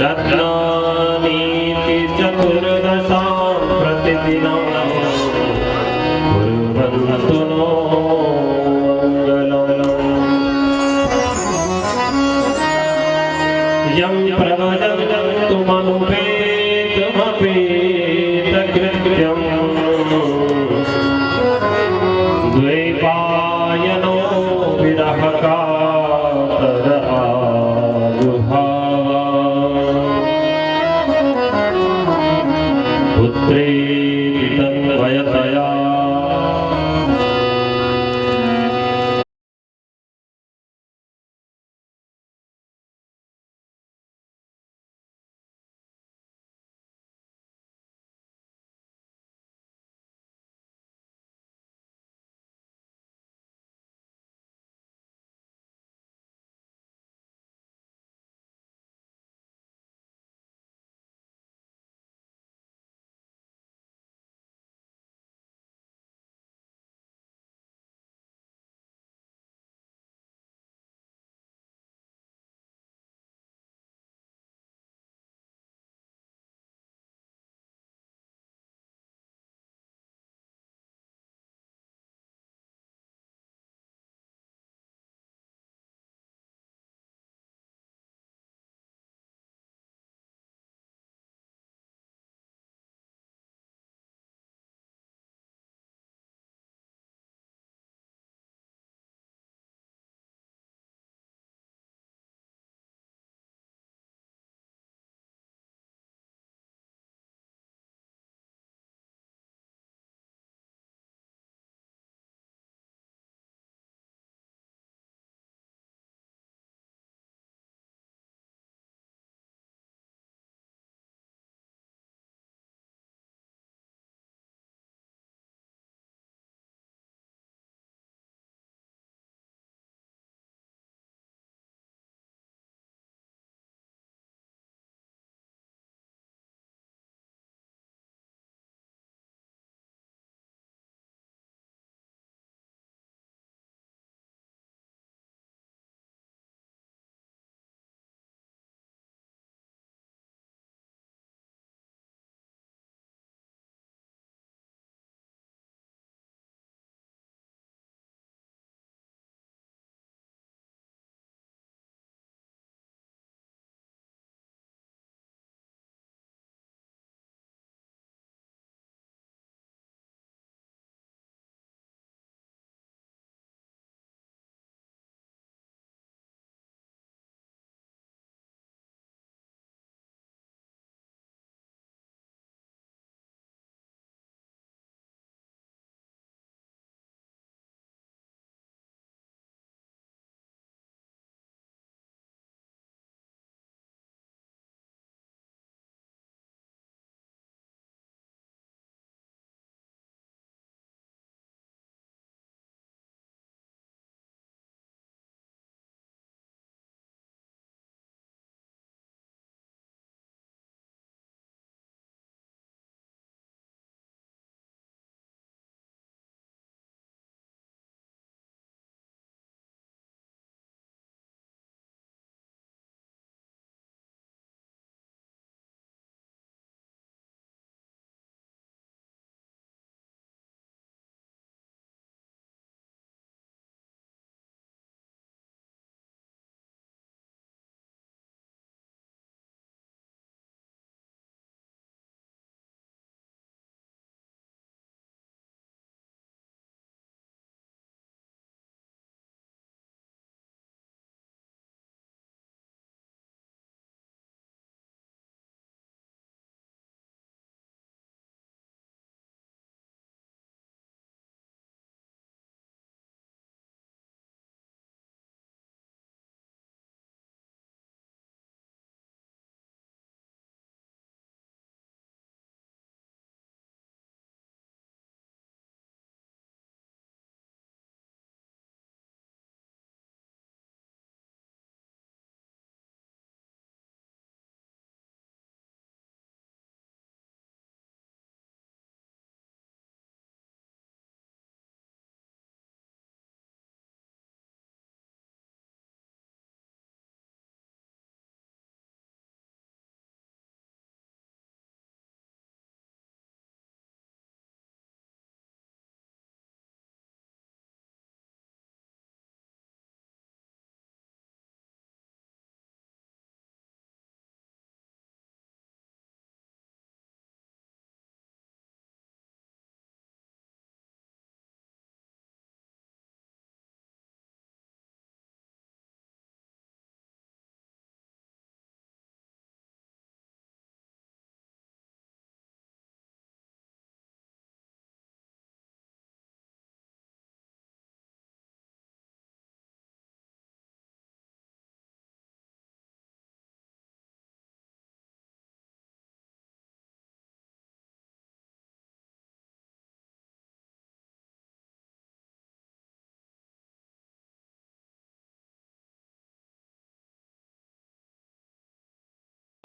रत्नानि चतुर्दशां प्रतिदिनं कुर्वन्तु नो मङ्गलम्। यं प्रवदन्तुमनुपेतमपेतकृत्यं द्वैपायनो विरहकातर आजुहावा पुत्रेति तन्वयतया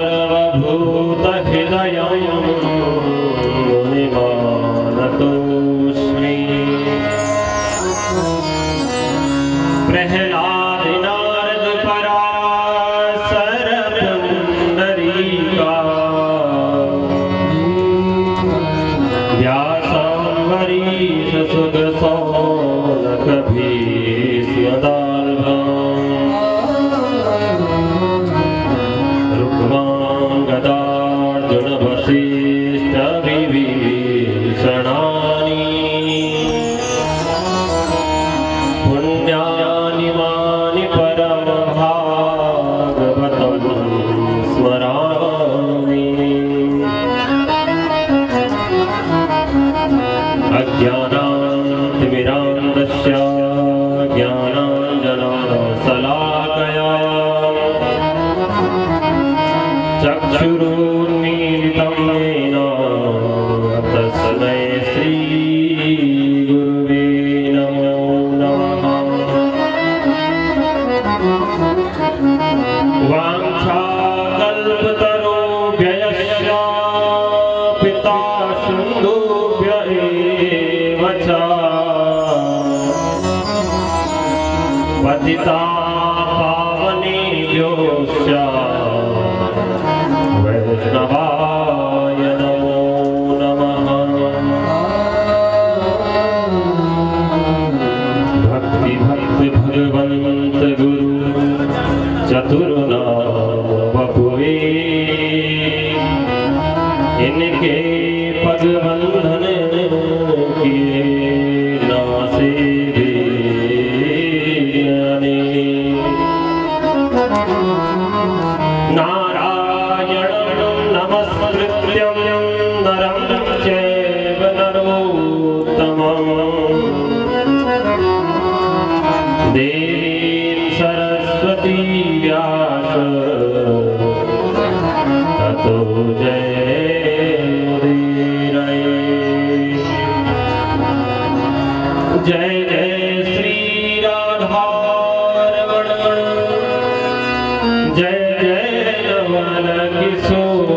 सर्वभूतहृदयं मुनिमानतोऽस्मि। प्रह्लाद नारद पराशर पुण्डरीका व्यासाम्बरीश सुख शौनक भीष्मदाल्भा रुक्माङ्गदार्जुन वसिष्ठ विभीषणानि पुण्यानि मानि परम भागवतं स्मरामि। अज्ञानातिमिरान्धस्य ज्ञानाञ्जनशलाकया चक्षुरुन्मीलितं येन तस्मै श्रीगुरुवे नमो नमः। वाञ्छाकल्पतरुभ्यश्च कृपा सिन्धुभ्य एव च पतितापावनेभ्योश्च वैष्णवाय नमो नमः। भक्ति भगवन्त गुरु चतुर्नाम बपुए इनके पग बंधन किए नासे देने। नारायणं नमस्कृत्यं नरं चैव नरोत्तमं देवीं सरस्वती व्यास ततो जय जय श्री राधारमण जय जय नवल किशोर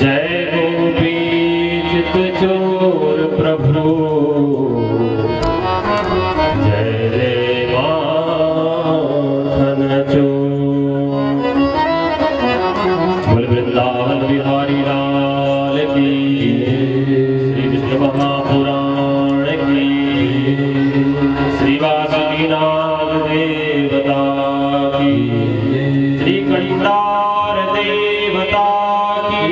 जय गोपी चित चोर प्रभु जय जय माखन चोर। बोल वृंदावन बिहारी लाल की, महापुराण की, श्री वासुकीनाथ देवता की, श्री कंडार देवता की,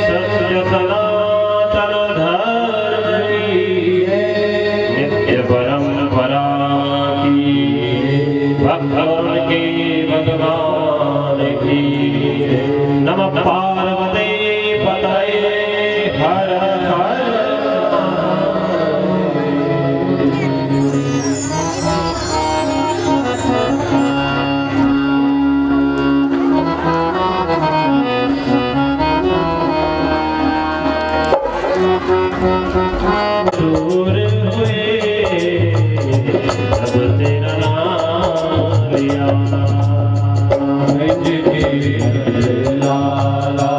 सत्य सनातन धर्म की, नित्य परंपरा की, भगवान के भगवान की। नमः पार्वती पतये हर हर। दूर हुए अब तेरा नाम लिया लाला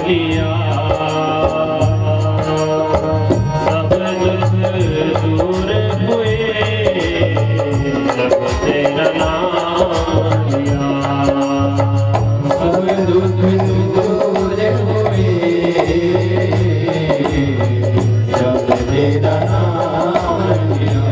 लिया, सब दुख दूर हुए, जब तेरा नाम लिया। सब दुख दूर हुए, जब तेरा नाम लिया।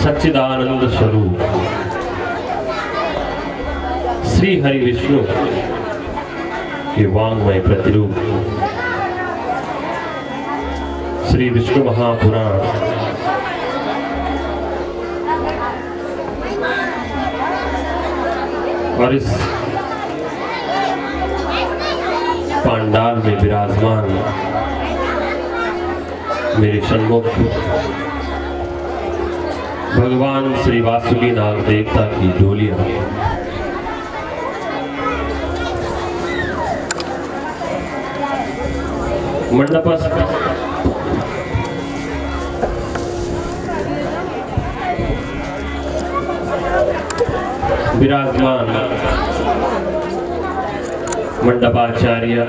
सच्चिदानंद स्वरूप श्री हरि विष्णु के वांग्मय प्रतिरूप श्री विष्णु महापुराण और इस पांडाल में विराजमान मेरे सन्मुख भगवान श्री वासुकी नाग देवता की डोलियां मंडपस्थ विराजमान मंडपाचार्य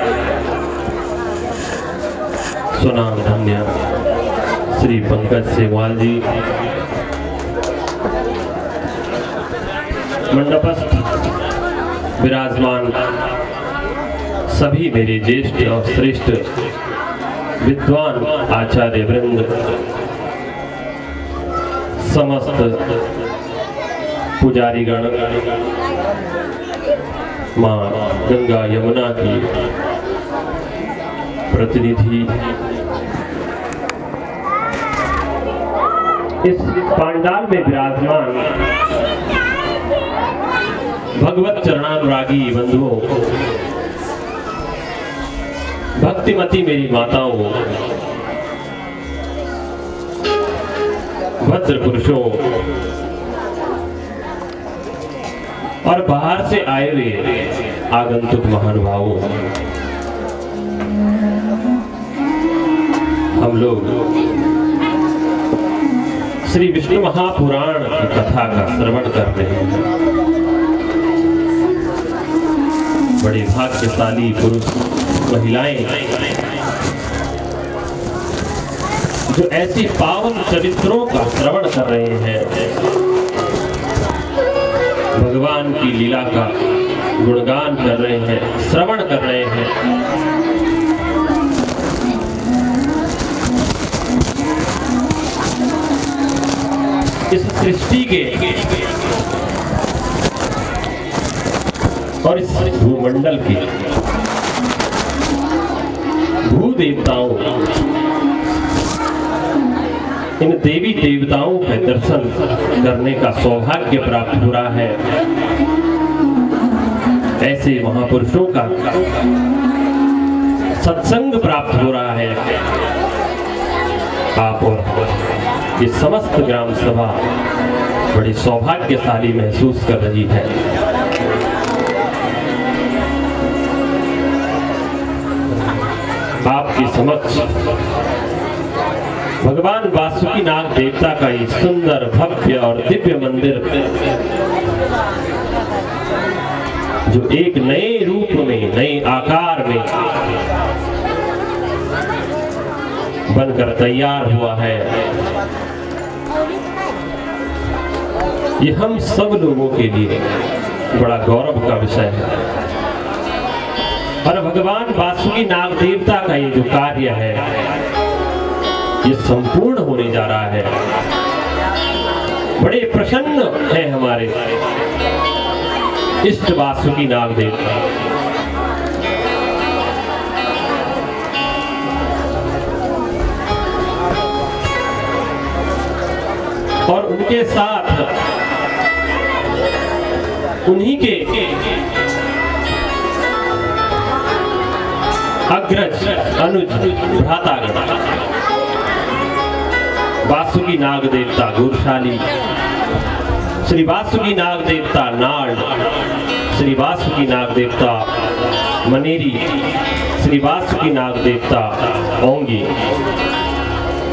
सुनाम धन्य श्री पंकज सेवाल जी, मंडपस्थ विराजमान सभी मेरे ज्येष्ठ और श्रेष्ठ विद्वान आचार्य वृंद, समस्त पुजारीगण, मां गंगा यमुना की प्रतिनिधि, इस पांडाल में विराजमान भगवत चरणानुरागी बंधुओं, भक्तिमती मेरी माताओं, भद्र पुरुषों और बाहर से आए हुए आगंतुक महानुभावों, हम लोग श्री विष्णु महापुराण की कथा का श्रवण कर रहे हैं। बड़े भाग्यशाली पुरुष महिलाएं जो ऐसी पावन चरित्रों का श्रवण कर रहे हैं, भगवान की लीला का गुणगान कर रहे हैं, श्रवण कर रहे हैं। इस सृष्टि के और इस भूमंडल के भूदेवताओं, इन देवी देवताओं के दर्शन करने का सौभाग्य प्राप्त हो रहा है। ऐसे महापुरुषों का सत्संग प्राप्त हो रहा है। आप और ये समस्त ग्राम सभा बड़ी सौभाग्यशाली महसूस कर रही है। आपके समक्ष भगवान वासुकी नाग देवता का ये सुंदर भव्य और दिव्य मंदिर, जो एक नए रूप में, नए आकार में बनकर तैयार हुआ है, ये हम सब लोगों के लिए बड़ा गौरव का विषय है। और भगवान वासुकी नाग देवता का ये जो कार्य है, ये संपूर्ण होने जा रहा है। बड़े प्रसन्न है हमारे इष्ट वासुकी नाग देवता। और उनके साथ उन्हीं के अग्रज अनुज भ्रातागण वासुकी नाग देवता गुरशाली, श्री वासुकी नाग देवता नाड़, श्री वासुकी नाग देवता मनेरी, श्री वासुकी नाग देवता ओंगी,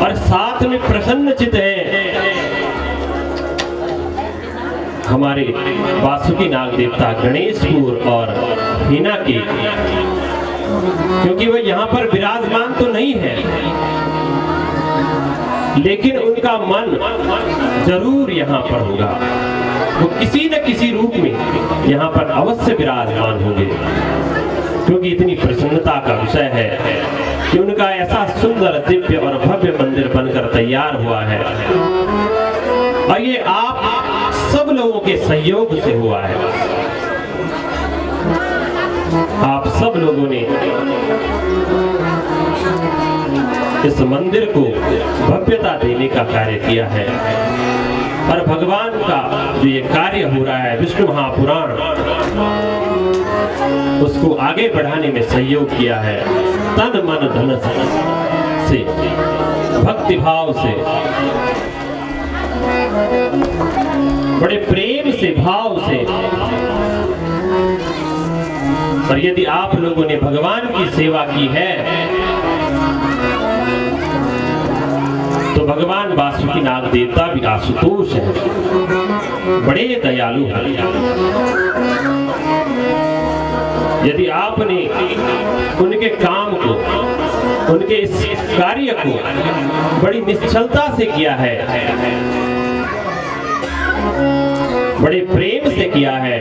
और साथ में प्रसन्नचित है हमारे वासुकी नाग देवता गणेशपुर और हीना के, क्योंकि वह यहाँ पर विराजमान तो नहीं है, लेकिन उनका मन जरूर यहाँ पर होगा। वो किसी न किसी रूप में यहाँ पर अवश्य विराजमान होंगे, क्योंकि इतनी प्रसन्नता का विषय है कि उनका ऐसा सुंदर दिव्य और भव्य मंदिर बनकर तैयार हुआ है। और ये आप सब लोगों के सहयोग से हुआ है। आप सब लोगों ने इस मंदिर को भव्यता देने का कार्य किया है। और भगवान का जो ये कार्य हो रहा है विष्णु महापुराण, उसको आगे बढ़ाने में सहयोग किया है। तन मन धन से, भक्ति भाव से, बड़े प्रेम से, भाव से। और यदि आप लोगों ने भगवान की सेवा की है तो भगवान वासुकी नाग देवता भी आशुतोष है, बड़े दयालु हैं। यदि आपने उनके काम को, उनके इस कार्य को बड़ी निश्चलता से किया है, बड़े प्रेम से किया है,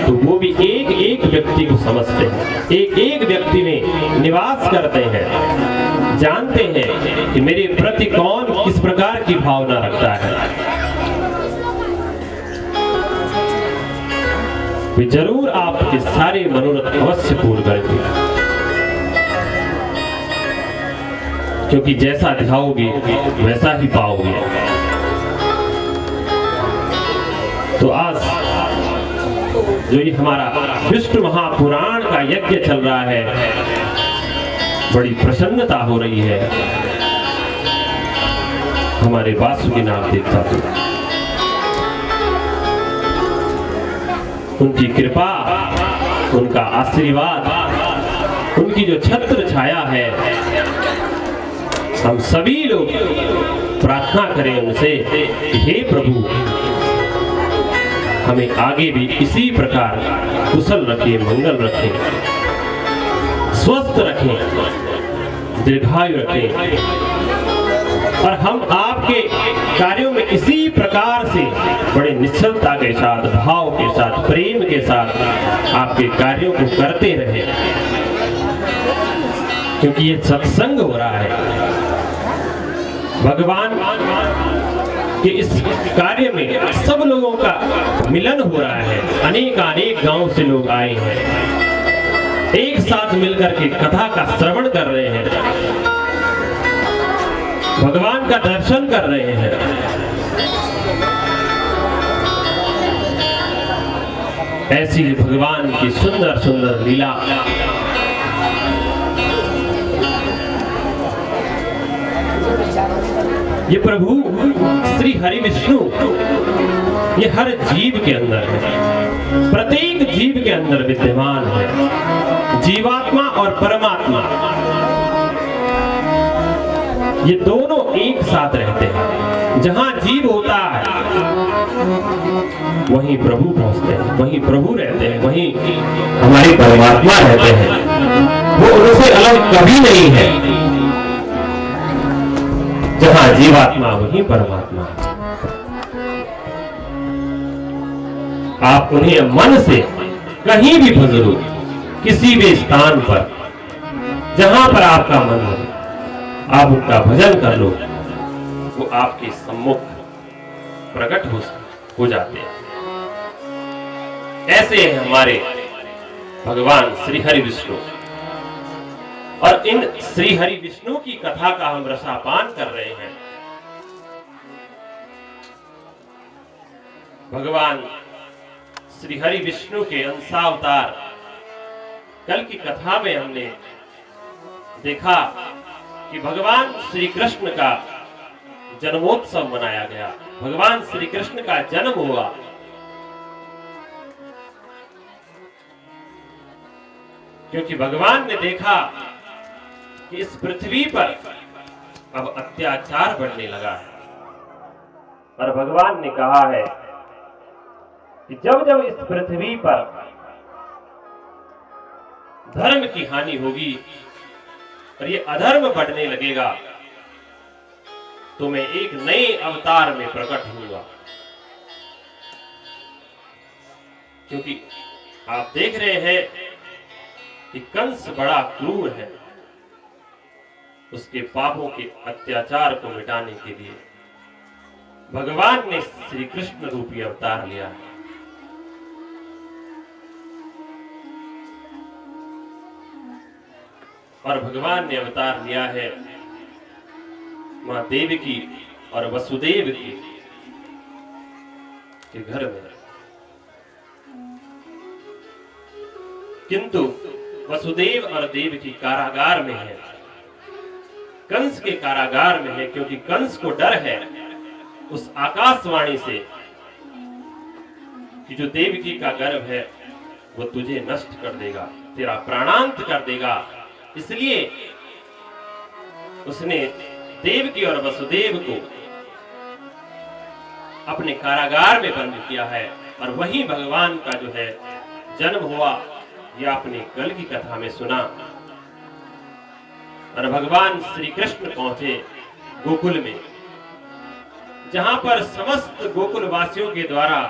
तो वो भी एक एक व्यक्ति को समझते हैं, एक एक व्यक्ति में निवास करते हैं, जानते हैं कि मेरे प्रति कौन किस प्रकार की भावना रखता है। वे जरूर आपके सारे मनोरथ अवश्य पूर्ण करेंगे, क्योंकि जैसा दिखाओगे वैसा ही पाओगे। तो आज जो ये हमारा विष्णु महापुराण का यज्ञ चल रहा है, बड़ी प्रसन्नता हो रही है हमारे वासुकीनाथ देवता को। उनकी कृपा, उनका आशीर्वाद, उनकी जो छत्र छाया है, हम सभी लोग प्रार्थना करें उनसे, हे प्रभु हमें आगे भी इसी प्रकार कुशल रखें, मंगल रखें, स्वस्थ रखें, दीर्घायु रखें, और हम आपके कार्यों में इसी प्रकार से बड़े निश्चलता के साथ, भाव के साथ, प्रेम के साथ आपके कार्यों को करते रहें, क्योंकि ये सत्संग हो रहा है। भगवान के इस कार्य में सब लोगों का मिलन हो रहा है। अनेक गांव से लोग आए हैं, एक साथ मिलकर के कथा का श्रवण कर रहे हैं, भगवान का दर्शन कर रहे हैं। ऐसी भगवान की सुंदर सुंदर लीला ये प्रभु श्री हरि विष्णु ये हर जीव के अंदर है, प्रत्येक जीव के अंदर विद्यमान है। जीवात्मा और परमात्मा ये दोनों एक साथ रहते हैं। जहां जीव होता है वहीं प्रभु पहुंचते हैं, वहीं प्रभु रहते हैं, वहीं हमारे परमात्मा रहते हैं। वो उनसे अलग कभी नहीं है। जहां जीवात्मा वहीं परमात्मा। आप उन्हें मन से कहीं भी भजो, किसी भी स्थान पर जहां पर आपका मन हो, आप उनका भजन कर लो, वो आपके सम्मुख प्रकट हो जाते हैं। ऐसे हैं हमारे भगवान श्री हरि विष्णु, और इन श्री हरि विष्णु की कथा का हम रसापान कर रहे हैं। भगवान श्री हरि विष्णु के अंशावतार कल की कथा में हमने देखा कि भगवान श्री कृष्ण का जन्मोत्सव मनाया गया। भगवान श्री कृष्ण का जन्म हुआ। क्योंकि भगवान ने देखा कि इस पृथ्वी पर अब अत्याचार बढ़ने लगा है, और भगवान ने कहा है कि जब जब इस पृथ्वी पर धर्म की हानि होगी और ये अधर्म बढ़ने लगेगा, तो मैं एक नए अवतार में प्रकट होऊंगा। क्योंकि आप देख रहे हैं कि कंस बड़ा क्रूर है। उसके पापों के अत्याचार को मिटाने के लिए भगवान ने श्री कृष्ण रूपी अवतार लिया है। और भगवान ने अवतार लिया है मां देवकी और वसुदेव के घर में। किंतु वसुदेव और देवकी कारागार में है, कंस के कारागार में है, क्योंकि कंस को डर है उस आकाशवाणी से कि जो देवकी का गर्भ है वो तुझे नष्ट कर देगा, तेरा प्राणांत कर देगा। इसलिए उसने देवकी और वसुदेव को अपने कारागार में बंद किया है, और वहीं भगवान का जो है जन्म हुआ। यह आपने कल की कथा में सुना। और भगवान श्री कृष्ण पहुंचे गोकुल में, जहां पर समस्त गोकुल वासियों के द्वारा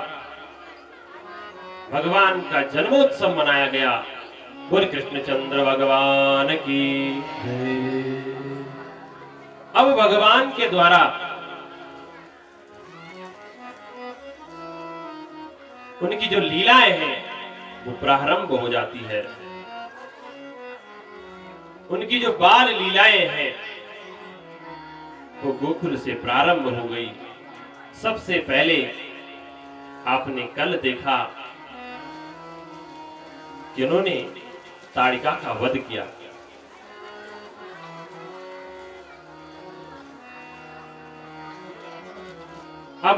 भगवान का जन्मोत्सव मनाया गया। बोल कृष्णचंद्र भगवान की। अब भगवान के द्वारा उनकी जो लीलाएं हैं वो प्रारंभ हो जाती है। उनकी जो बाल लीलाएं हैं वो गोकुल से प्रारंभ हो गई। सबसे पहले आपने कल देखा जिन्होंने ताड़िका का वध किया। अब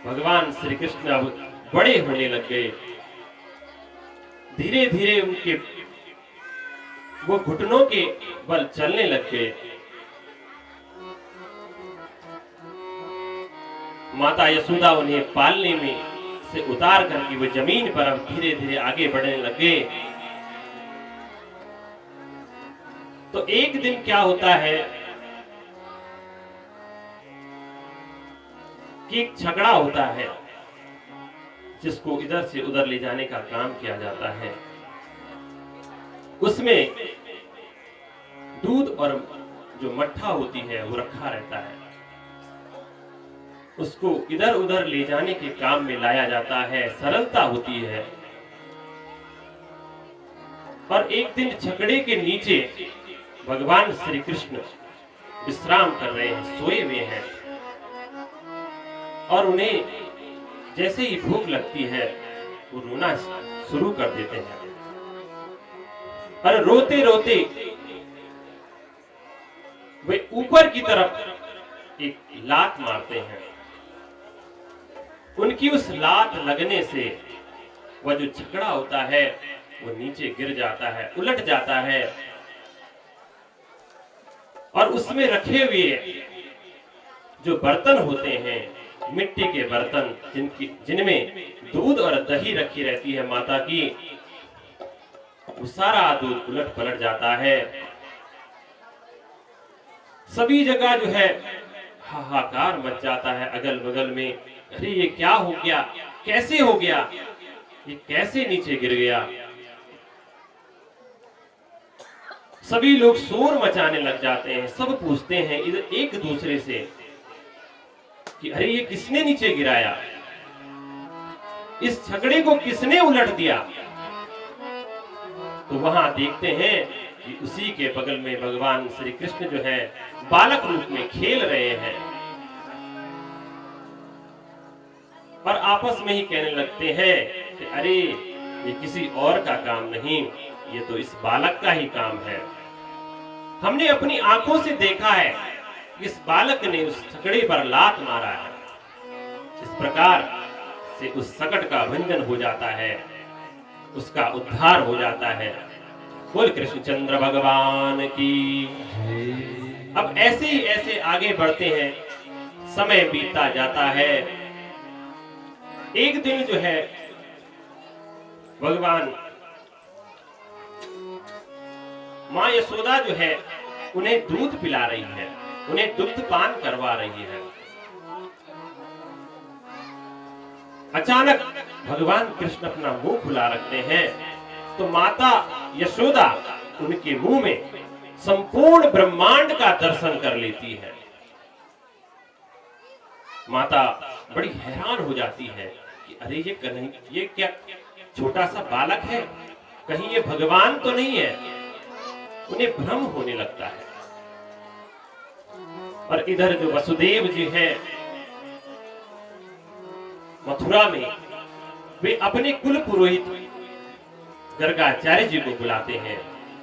भगवान श्री कृष्ण अब बड़े होने लग गए। धीरे धीरे उनके वो घुटनों के बल चलने लग गए। माता यशोदा उन्हें पालने में से उतार करके वो जमीन पर अब धीरे धीरे आगे बढ़ने लग गए। तो एक दिन क्या होता है कि एक झगड़ा होता है जिसको इधर से उधर ले जाने का काम किया जाता है। उसमें दूध और जो मट्ठा होती है वो रखा रहता है। उसको इधर उधर ले जाने के काम में लाया जाता है, सरलता होती है। और एक दिन छकड़े के नीचे भगवान श्री कृष्ण विश्राम कर रहे हैं, सोए हुए हैं। और उन्हें जैसे ही भूख लगती है वो रोना शुरू कर देते हैं। और रोते रोते वे ऊपर की तरफ एक लात मारते हैं। उनकी उस लात लगने से वह जो छकड़ा होता है वो नीचे गिर जाता है, उलट जाता है। और उसमें रखे हुए जो बर्तन होते हैं, मिट्टी के बर्तन जिनमें दूध और दही रखी रहती है माता की, वो सारा दूध उलट पलट जाता है। सभी जगह जो है हाहाकार मच जाता है अगल बगल में। अरे ये क्या हो गया, कैसे हो गया, ये कैसे नीचे गिर गया। सभी लोग शोर मचाने लग जाते हैं। सब पूछते हैं इधर एक दूसरे से कि अरे ये किसने नीचे गिराया, इस छकड़े को किसने उलट दिया। तो वहां देखते हैं कि उसी के बगल में भगवान श्री कृष्ण जो है बालक रूप में खेल रहे हैं। और आपस में ही कहने लगते हैं कि अरे ये किसी और का काम नहीं, ये तो इस बालक का ही काम है। हमने अपनी आंखों से देखा है इस बालक ने उस छकड़े पर लात मारा है। इस प्रकार से उस सकट का भंजन हो जाता है, उसका उद्धार हो जाता है। बोल कृष्णचंद्र भगवान की। अब ऐसे ही ऐसे आगे बढ़ते हैं, समय बीतता जाता है। एक दिन जो है भगवान माँ यशोदा जो है उन्हें दूध पिला रही है, उन्हें दुग्ध पान करवा रही है। अचानक भगवान कृष्ण अपना मुंह खुला रखते हैं तो माता यशोदा उनके मुंह में संपूर्ण ब्रह्मांड का दर्शन कर लेती है। माता बड़ी हैरान हो जाती है कि अरे ये क्या छोटा सा बालक है, कहीं ये भगवान तो नहीं है। उन्हें भ्रम होने लगता है। और इधर जो वसुदेव जी हैं मथुरा में, वे अपने कुल पुरोहित गर्गाचार्य जी को बुलाते हैं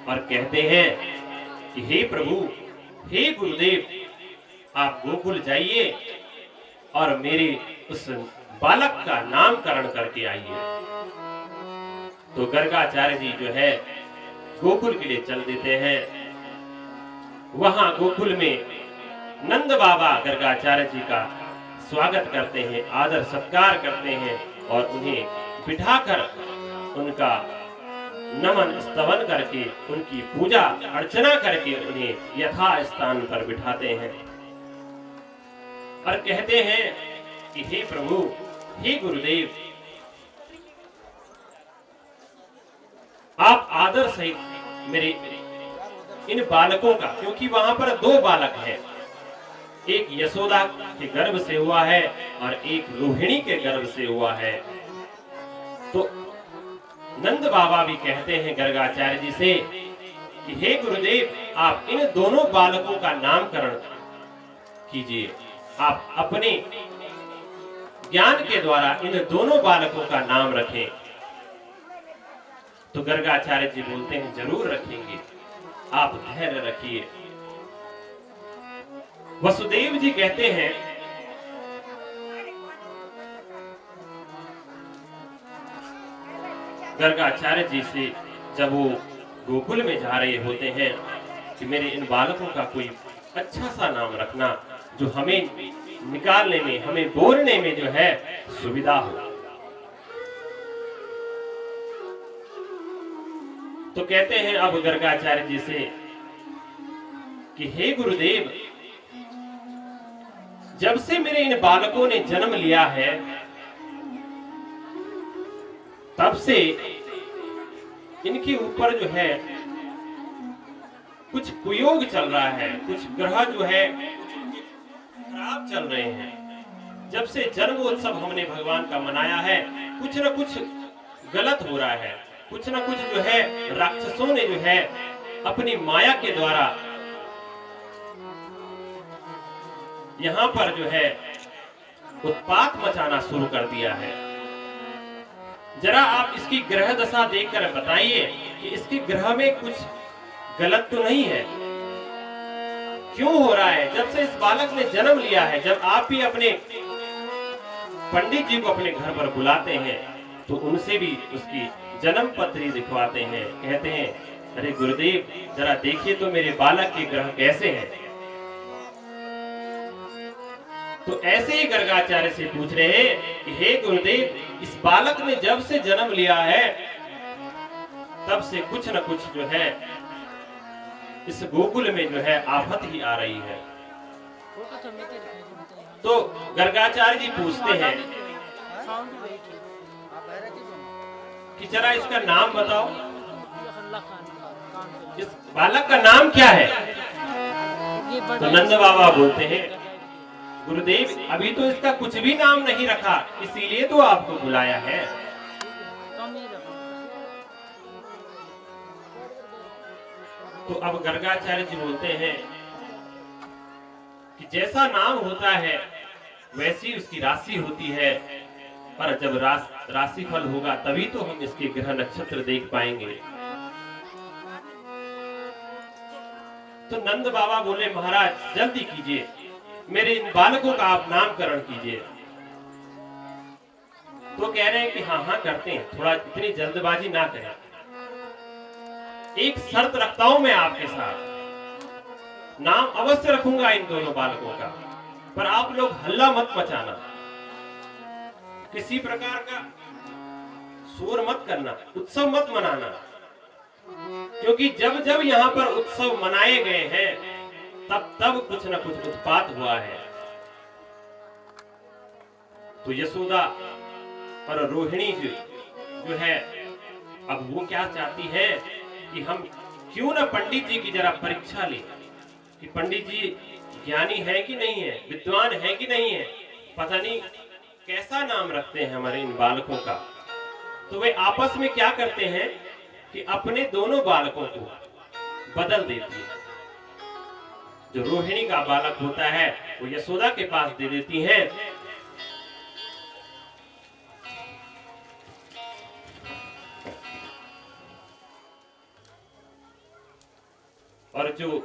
और कहते हैं कि हे प्रभु, हे गुरुदेव, आप गोकुल जाइए और मेरे उस बालक का नामकरण करके आइए। तो गर्गाचार्य जी जो है गोकुल के लिए चल देते हैं। वहां गोकुल में नंद बाबा गर्गाचार्य जी का स्वागत करते हैं, आदर सत्कार करते हैं और उन्हें बिठाकर उनका नमन स्तवन करके उनकी पूजा अर्चना करके उन्हें यथा स्थान पर बिठाते हैं और कहते हैं कि हे प्रभु, हे गुरुदेव, आप आदर सहित मेरे इन बालकों का, क्योंकि वहां पर दो बालक हैं, एक यशोदा के गर्भ से हुआ है और एक रोहिणी के गर्भ से हुआ है। तो नंद बाबा भी कहते हैं गर्गाचार्य जी से कि हे गुरुदेव, आप इन दोनों बालकों का नामकरण कीजिए। आप अपने ज्ञान के द्वारा इन दोनों बालकों का नाम रखें। तो गर्गाचार्य जी बोलते हैं जरूर रखेंगे, आप धैर्य रखिए। वसुदेव जी कहते हैं गर्गाचार्य जी से, जब वो गोकुल में जा रहे होते हैं, कि मेरे इन बालकों का कोई अच्छा सा नाम रखना जो हमें निकालने में, हमें बोलने में जो है सुविधा हो। तो कहते हैं अब गर्गाचार्य जी से कि हे गुरुदेव, जब से मेरे इन बालकों ने जन्म लिया है तब से इनके ऊपर जो है कुछ कुयोग चल रहा है, कुछ ग्रह जो है खराब चल रहे हैं। जब से जन्मोत्सव हमने भगवान का मनाया है, कुछ न कुछ गलत हो रहा है, कुछ न कुछ जो है राक्षसों ने जो है अपनी माया के द्वारा यहाँ पर जो है उत्पात मचाना शुरू कर दिया है। जरा आप इसकी ग्रह दशा देखकर बताइए कि इसके ग्रह में कुछ गलत तो नहीं है, क्यों हो रहा है? जब से इस बालक ने जन्म लिया है, जब आप भी अपने पंडित जी को अपने घर पर बुलाते हैं तो उनसे भी उसकी जन्म पत्री दिखवाते हैं, कहते हैं अरे गुरुदेव जरा देखिए तो मेरे बालक के ग्रह कैसे हैं। तो ऐसे ही गर्गाचार्य से पूछ रहे हैं कि हे गुरुदेव, इस बालक ने जब से जन्म लिया है तब से कुछ न कुछ जो है इस गोकुल में जो है आफत ही आ रही है। तो गर्गाचार्य जी पूछते हैं कि जरा इसका नाम बताओ, इस बालक का नाम क्या है? तो नंद बाबा बोलते हैं गुरुदेव, अभी तो इसका कुछ भी नाम नहीं रखा, इसीलिए तो आपको बुलाया है। तो अब गर्गाचार्य जी बोलते हैं कि जैसा नाम होता है वैसी उसकी राशि होती है, पर जब राशिफल होगा तभी तो हम इसके ग्रह नक्षत्र देख पाएंगे। तो नंद बाबा बोले महाराज जल्दी कीजिए, मेरे इन बालकों का आप नामकरण कीजिए। तो कह रहे हैं कि हाँ हाँ करते हैं, थोड़ा इतनी जल्दबाजी ना करें, एक शर्त रखता हूं मैं आपके साथ, नाम अवश्य रखूंगा इन दोनों बालकों का, पर आप लोग हल्ला मत मचाना, किसी प्रकार का शोर मत करना, उत्सव मत मनाना, क्योंकि जब जब यहाँ पर उत्सव मनाए गए हैं तब तब कुछ न कुछ उत्पात हुआ है। तो यशोदा और रोहिणी जो है अब वो क्या चाहती है कि हम क्यों ना पंडित जी की जरा परीक्षा लें कि पंडित जी ज्ञानी है कि नहीं है, विद्वान है कि नहीं है, पता नहीं कैसा नाम रखते हैं हमारे इन बालकों का। तो वे आपस में क्या करते हैं कि अपने दोनों बालकों को बदल देती है। जो रोहिणी का बालक होता है वो यशोदा के पास दे देती हैं, और जो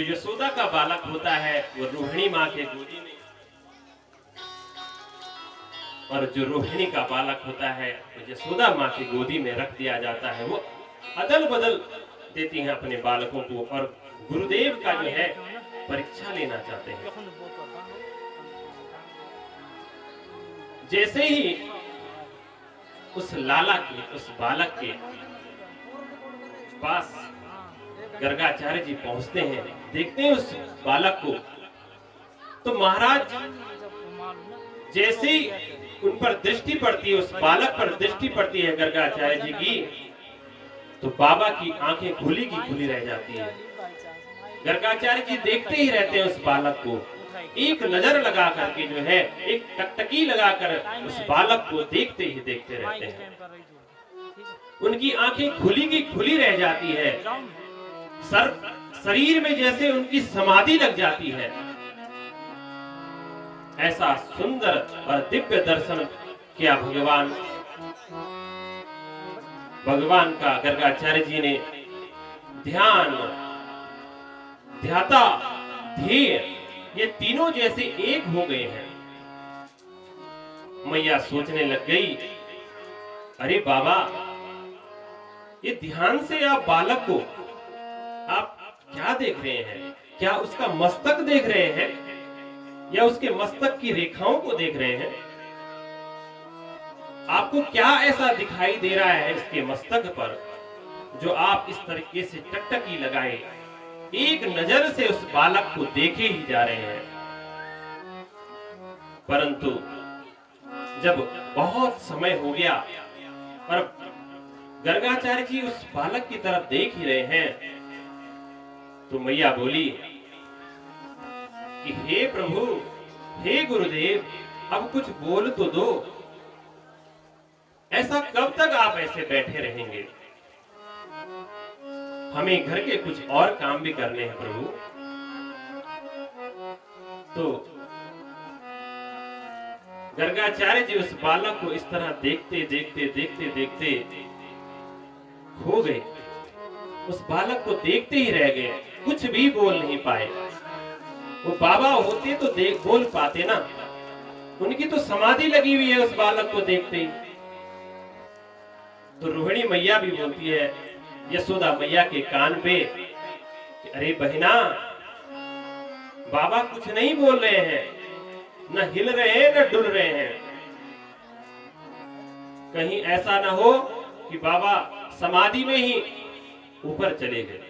यशोदा का बालक होता है वो रोहिणी माँ के गोदी में, और जो रोहिणी का बालक होता है वो यशोदा माँ की गोदी में रख दिया जाता है। वो अदल बदल देती हैं अपने बालकों को, और गुरुदेव का जो है परीक्षा लेना चाहते हैं। जैसे ही उस लाला के, उस बालक के पास गर्गाचार्य जी पहुंचते हैं, देखते हैं उस बालक को, तो महाराज जैसे ही उन पर दृष्टि पड़ती है, उस बालक पर दृष्टि पड़ती है गर्गाचार्य जी की, तो बाबा की आंखें खुली की खुली रह जाती है। गर्गाचार्य जी देखते ही रहते हैं उस बालक को, एक नजर लगा करके जो है, एक टकटकी लगाकर उस बालक को देखते ही देखते रहते हैं। उनकी आंखें खुली की खुली रह जाती है शरीर में जैसे उनकी समाधि लग जाती है। ऐसा सुंदर और दिव्य दर्शन किया भगवान का गर्गाचार्य जी ने। ध्यान, ध्याता, ध्येय, ये तीनों जैसे एक हो गए हैं। मैया सोचने लग गई, अरे बाबा, ये ध्यान से आप बालक को आप क्या देख रहे हैं? क्या उसका मस्तक देख रहे हैं या उसके मस्तक की रेखाओं को देख रहे हैं? आपको क्या ऐसा दिखाई दे रहा है इसके मस्तक पर जो आप इस तरीके से टकटकी लगाए एक नजर से उस बालक को देखे ही जा रहे हैं? परंतु जब बहुत समय हो गया और गर्गाचार्य जी उस बालक की तरफ देख ही रहे हैं, तो मैया बोली कि हे प्रभु, हे गुरुदेव, अब कुछ बोल तो दो। ऐसा कब तक आप ऐसे बैठे रहेंगे? हमें घर के कुछ और काम भी करने हैं प्रभु। तो गर्गाचार्य जी उस बालक को इस तरह देखते देखते देखते देखते खो गए। उस बालक को देखते ही रह गए, कुछ भी बोल नहीं पाए। वो बाबा होते तो देख बोल पाते ना, उनकी तो समाधि लगी हुई है उस बालक को देखते ही। तो रोहिणी मैया भी बोलती है यशोदा मैया के कान पे, अरे बहना, बाबा कुछ नहीं बोल रहे हैं, न हिल रहे हैं न डुल रहे हैं। कहीं ऐसा ना हो कि बाबा समाधि में ही ऊपर चले गए।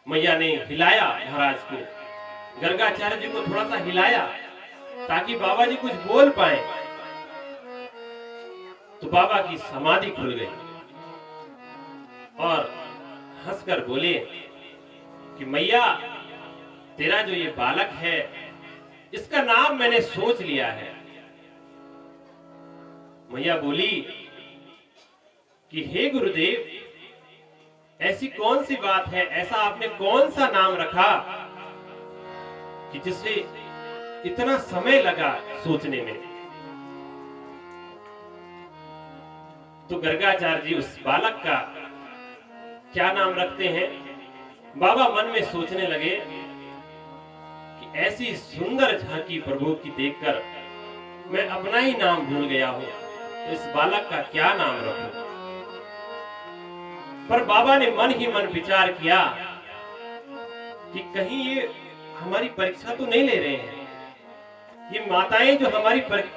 मैया ने हिलाया महाराज को, गर्गाचार्य जी को थोड़ा सा हिलाया ताकि बाबा जी कुछ बोल पाए। तो बाबा की समाधि खुल गई और हंसकर बोले कि मैया, तेरा जो ये बालक है इसका नाम मैंने सोच लिया है। मैया बोली कि हे गुरुदेव, ऐसी कौन सी बात है, ऐसा आपने कौन सा नाम रखा कि जिसे इतना समय लगा सोचने में? तो गर्गाचार्य जी उस बालक का क्या नाम रखते हैं? बाबा मन में सोचने लगे कि ऐसी सुंदर झांकी प्रभु की देखकर मैं अपना ही नाम भूल गया हूं, तो इस बालक का क्या नाम रखूं? पर बाबा ने मन ही मन विचार किया कि कहीं ये हमारी परीक्षा तो नहीं ले रहे हैं, ये माताएं जो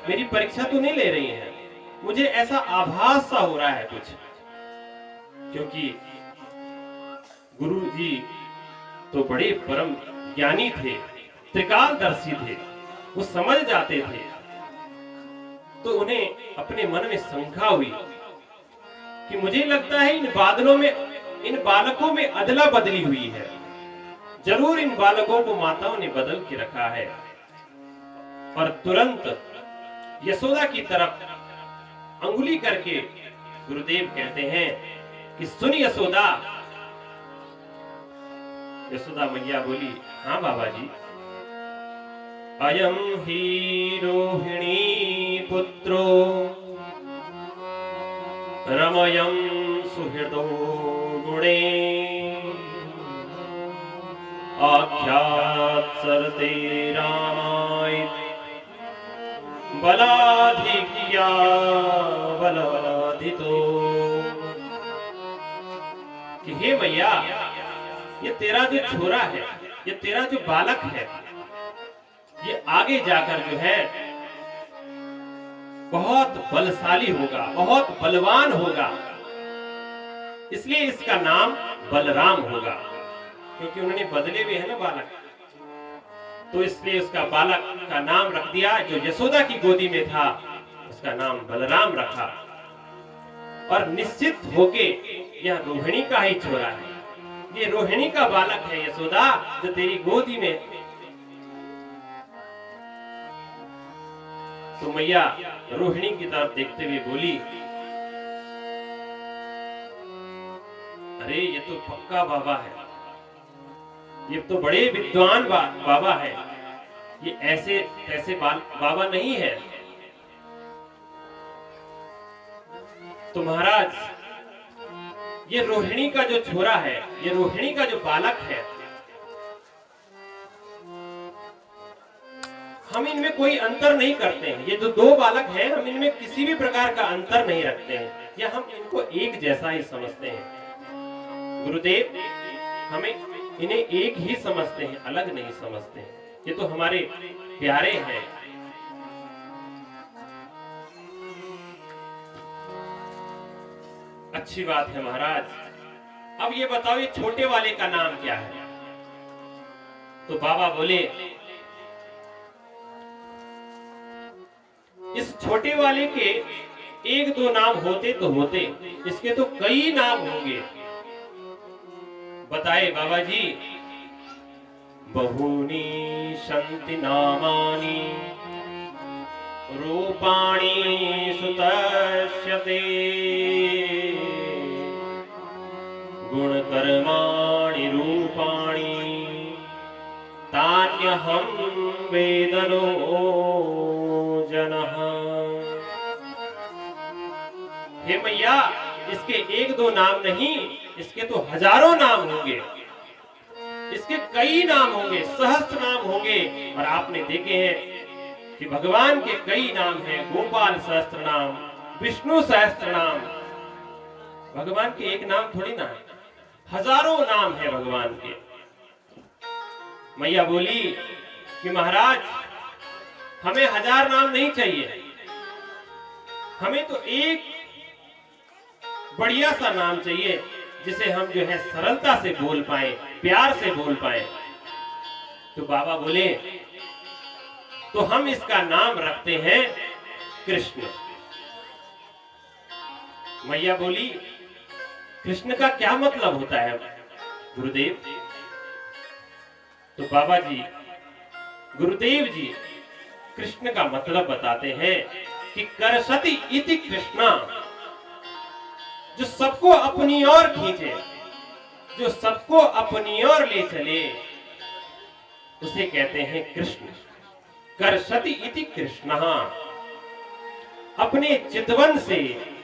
मेरी परीक्षा तो नहीं ले रही हैं। मुझे ऐसा आभास सा हो रहा है कुछ, क्योंकि गुरु जी तो बड़े परम ज्ञानी थे, त्रिकालदर्शी थे, वो समझ जाते थे। तो उन्हें अपने मन में शंका हुई कि मुझे लगता है इन बादलों में, इन बालकों में अदला बदली हुई है। जरूर इन बालकों को माताओं ने बदल के रखा है। और तुरंत यशोदा की तरफ अंगुली करके गुरुदेव कहते हैं कि सुन यशोदा। यशोदा मैया बोली, हाँ बाबा जी। अयम ही रोहिणी पुत्रो रमयं सुहृदो गुणे आख्यात सरते रामाय बलाधिक्या बलाधितो। कि हे मैया, ये तेरा जो छोरा है, ये तेरा जो बालक है, ये आगे जाकर जो है बहुत बलशाली होगा, बहुत बलवान होगा। इसलिए इसका नाम बलराम होगा, क्योंकि उन्होंने बदले हुए है ना बालक। तो इसलिए उसका बालक का नाम रख दिया, जो यशोदा की गोदी में था उसका नाम बलराम रखा। और निश्चित होके यह रोहिणी का ही छोरा है, ये रोहिणी का बालक है यशोदा, जो तेरी गोदी में। तो मैया रोहिणी की तरफ देखते हुए बोली, अरे ये तो पक्का बाबा है, ये तो बड़े विद्वान बाबा है, ये ऐसे ऐसे बाबा नहीं है। तो महाराज ये रोहिणी का जो छोरा है, ये रोहिणी का जो बालक है, हम इनमें कोई अंतर नहीं करते हैं। ये जो दो बालक हैं, हम इनमें किसी भी प्रकार का अंतर नहीं रखते हैं, या हम इनको एक जैसा ही समझते हैं। गुरुदेव हमें इन्हें एक ही समझते हैं, अलग नहीं समझते हैं। ये तो हमारे प्यारे हैं। अच्छी बात है महाराज। अब ये बताओ, ये छोटे वाले का नाम क्या है? तो बाबा बोले, इस छोटे वाले के एक दो नाम होते तो होते, इसके तो कई नाम होंगे। बताए बाबा जी, बहूनी शन्ति नामानि रूपाणि सुतस्यते गुणकर्माणि रूपाणि तान्यहं वेदनो जनः। हे मैया, इसके एक दो नाम नहीं, इसके तो हजारों नाम होंगे, इसके कई नाम होंगे, सहस्त्र नाम होंगे। और आपने देखे हैं कि भगवान के कई नाम हैं, गोपाल सहस्त्र नाम, विष्णु सहस्त्र नाम। भगवान के एक नाम थोड़ी ना है, हजारों नाम है भगवान के। मैया बोली कि महाराज हमें हजार नाम नहीं चाहिए, हमें तो एक बढ़िया सा नाम चाहिए, जिसे हम जो है सरलता से बोल पाए, प्यार से बोल पाए। तो बाबा बोले, तो हम इसका नाम रखते हैं कृष्ण। मैया बोली, कृष्ण का क्या मतलब होता है गुरुदेव? तो बाबा जी, गुरुदेव जी कृष्ण का मतलब बताते हैं कि करसति इति कृष्णा, जो सबको अपनी ओर खींचे, जो सबको अपनी ओर ले चले, उसे कहते हैं कृष्ण। करसति इति कृष्णः, अपने चितवन से,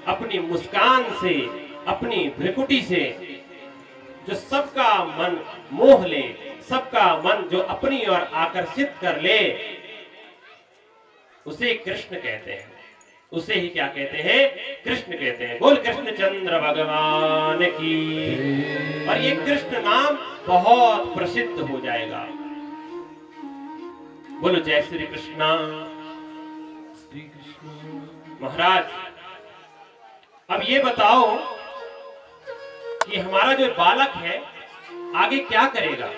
अपनी मुस्कान से, अपनी भ्रिकुटी से जो सबका मन मोह ले, सबका मन जो अपनी ओर आकर्षित कर ले, उसे कृष्ण कहते हैं। उसे ही क्या कहते हैं? कृष्ण कहते हैं। बोल कृष्णचंद्र भगवान की। और ये कृष्ण नाम बहुत प्रसिद्ध हो जाएगा। बोलो जय श्री कृष्णा। श्री कृष्ण। महाराज अब ये बताओ कि हमारा जो बालक है आगे क्या करेगा?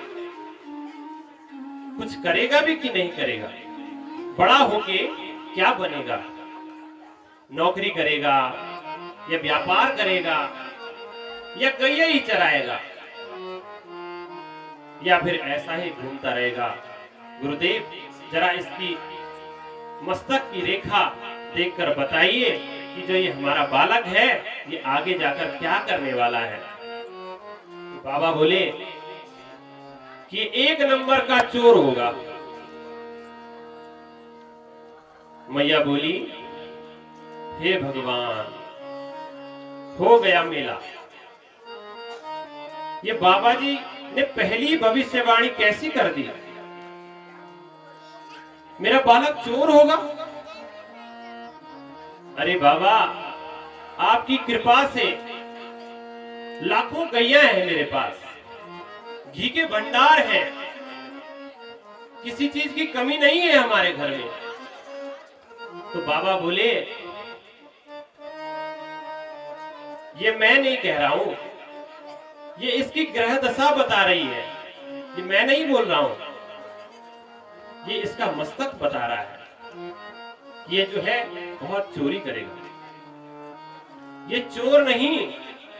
कुछ करेगा भी कि नहीं करेगा? बड़ा होके क्या बनेगा? नौकरी करेगा या व्यापार करेगा या गैया ही चराएगा या फिर ऐसा ही घूमता रहेगा? गुरुदेव जरा इसकी मस्तक की रेखा देखकर बताइए कि जो ये हमारा बालक है ये आगे जाकर क्या करने वाला है। तो बाबा बोले कि एक नंबर का चोर होगा। मैया बोली हे भगवान, हो गया मेला। ये बाबा जी ने पहली भविष्यवाणी कैसी कर दी? मेरा बालक चोर होगा? अरे बाबा, आपकी कृपा से लाखों गैया हैं मेरे पास, घी के भंडार हैं, किसी चीज की कमी नहीं है हमारे घर में। तो बाबा बोले ये मैं नहीं कह रहा हूं, ये इसकी ग्रह दशा बता रही है, ये मैं नहीं बोल रहा हूं, ये इसका मस्तक बता रहा है। ये जो है बहुत चोरी करेगा, ये चोर नहीं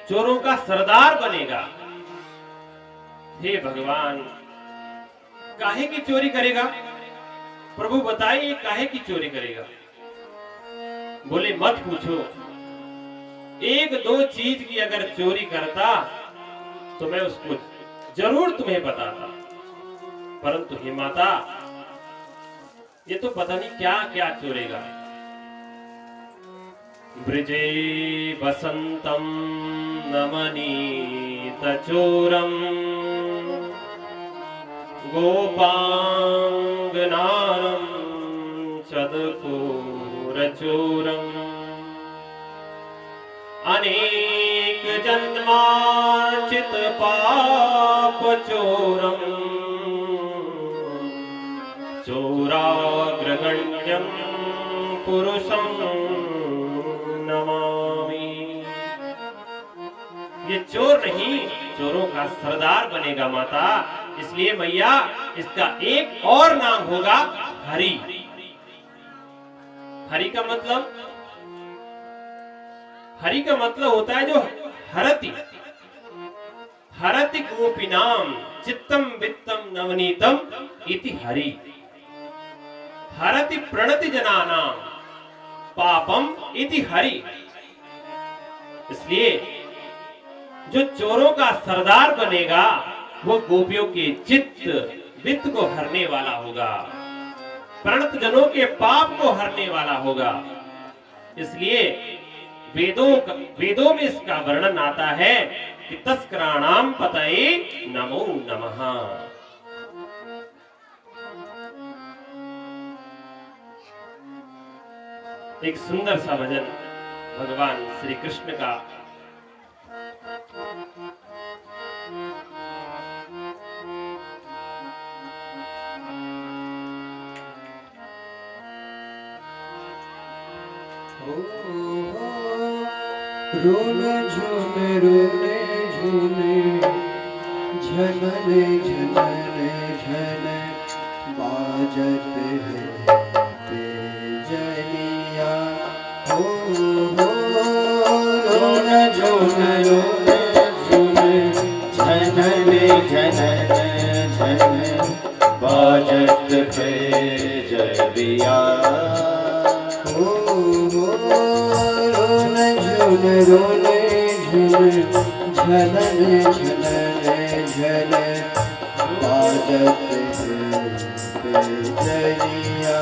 चोरों का सरदार बनेगा। हे भगवान, काहे की चोरी करेगा? प्रभु बताइए काहे की चोरी करेगा? बोले मत पूछो, एक दो चीज की अगर चोरी करता तो मैं उसको जरूर तुम्हें बताता, परंतु हे माता, ये तो पता नहीं क्या क्या चोरेगा। ब्रजे बसंतम नमनीत चोरम गोपांगनारम चदकोरचोरम अनेक जन्मार्चित पाप चोरम चोराग्रगण्यं पुरुषं नमामि। ये चोर नहीं, चोरों का सरदार बनेगा माता। इसलिए मैया, इसका एक और नाम होगा हरि। हरि का मतलब होता है जो हरति। हरति गोपीनाम चित्तम वित्तम नवनीतम इति हरि। हरति प्रणति जनानां पापम इति हरि। इसलिए जो चोरों का सरदार बनेगा वो गोपियों के चित्त वित्त को हरने वाला होगा, प्रणत जनों के पाप को हरने वाला होगा। इसलिए वेदों में इसका वर्णन आता है कि तस्कराणाम पतये नमो नमः। एक सुंदर सा भजन भगवान श्री कृष्ण का। रोने झूने रोने झूने झनने झनने झन बाजत है जनिया हो रोने झूने रोने झूने झनने झनने झन बाजत है जनिया हो रोने झूने रोने झूने झनने झनने झन बाजत है बेजरिया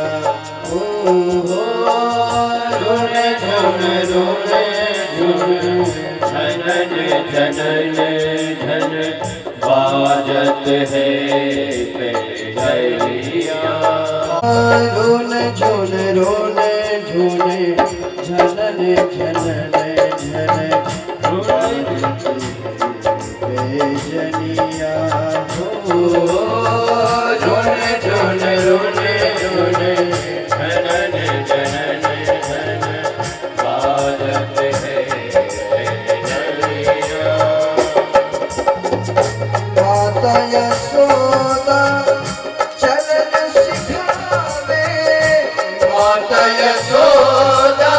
हो रोने झूने रोने झूने झनने झनने झन बाजत है बेजरिया रोने झूने रोने झूने झनने झनने झन बेजनिया हो रोने झूने रोने झूने झनने झनने झन बाजत है बेजनिया। माता यशोदा चलन सिखावे, माता यशोदा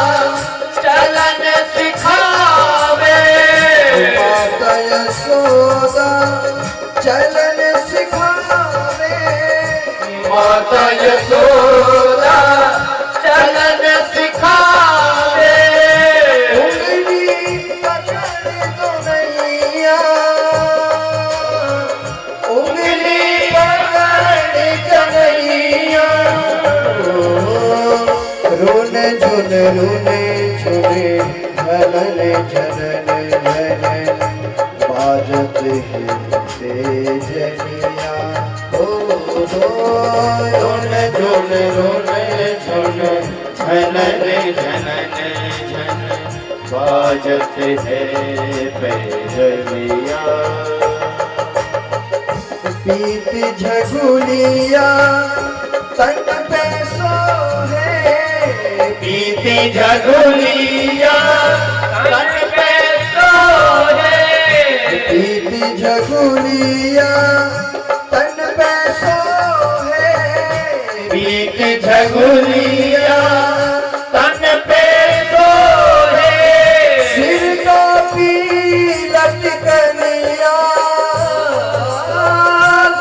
चलन सिखावे, माता यशोदा चलन सिखावे, माता यशोदा चलन सिखावे। उंगली पकड़ दो नैया, उंगली पकड़ कन्हैया रोने झूने रोने झूने झनने झनने झन बाजत है बेजनिया हो रोने झूने रोने झूने झनने झनने झन बाजत है बेजनिया। पीत झगुलिया तन पे सोहे, पीती झगुलिया तन पे सोहे, पीती झगुलिया तन पे सोहे, पीती झगुलिया तन पे सोहे। सिर का पीलट कनिया,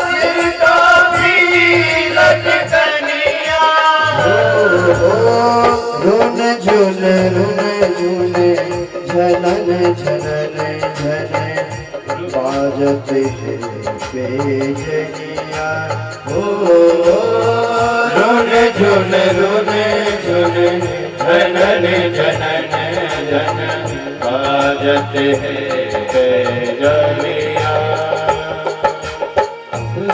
सिर का पीलट कनिया रोने झूने रोने झूने झनने झनने झन बाजत है बेजनिया हो रुन झुन जनन जनन जन बाजत है बेजनिया।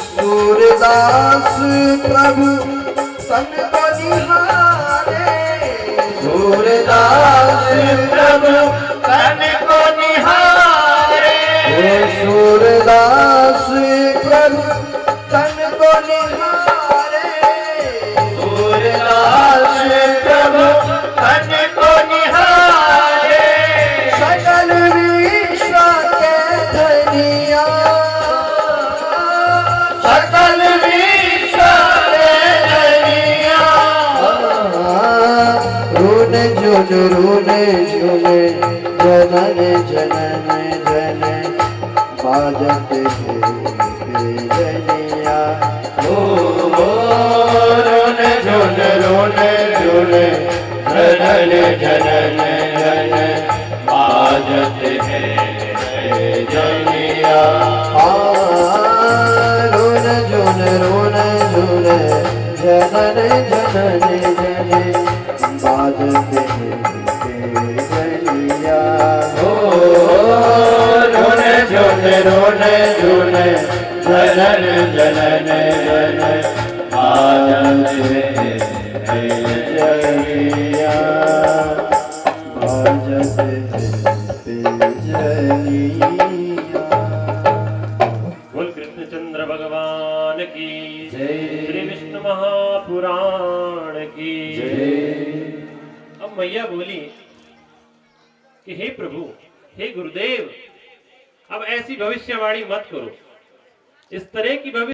सूरदास प्रभु तन को निहारे सूरदास प्रभु तन को निहारे सूरदास प्रभु तन को निहारे सूरदास प्रभु तन को निहारे सकल विश्व के धनिया सकल विश्व के धनिया। रून झुन जनन जनन जन बाजत है बेजनिया ओ रुन झुन जनन जनन जन बाजत है बेजनिया। रून झुन जनन जनन जन बाजत है बेजनिया ओ रुन झुन जनन जनन जन बाजत है बेजनिया। बाजत है बेजनिया। बोल कृष्णचंद्र भगवान की जय। श्री विष्णु महापुराण की अब मैया बोली कि हे प्रभु, हे गुरुदेव, अब ऐसी भविष्यवाणी मत करो। इस तरह की भविष्य